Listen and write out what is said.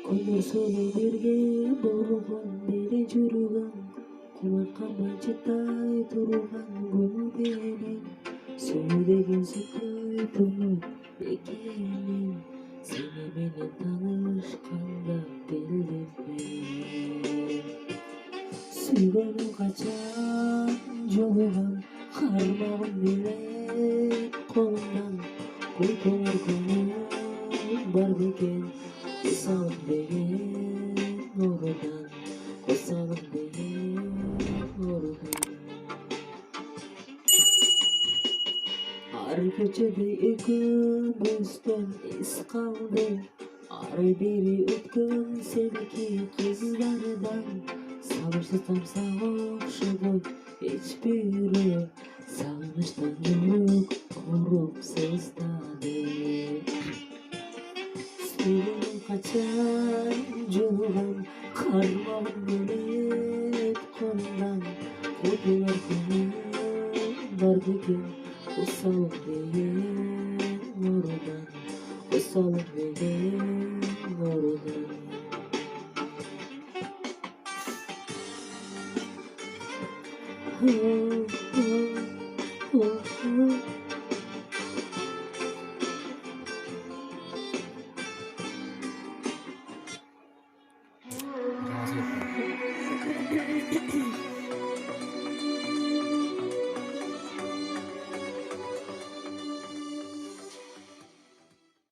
Күндөр сулуу бирге болгон деле жүргөн, кубатканбай чыдай турган көңүлден. Суу деген сүттөй тунуп экенин, сени менен таанышканда билдим мен. Сүйгөнүм качан жолугам, кармагым элек колумдан. Куйтулар көңүл бар бекен, кусалым деген оорудан, кусалым деген оорудан. Ар кечеде экөөбүздөн из калды, ары бери өткөн сеники кыздардан. Сагынычтан сагышыбой эч бирөө, сагынычтан жүрөк ооруп сыздады. Сүйгөнүм качан жолугам, кармагым элек колумдан. Куйтулар көңүл бар бекен, кусалым деген оорудан, кусалым деген оорудан. Oh, oh.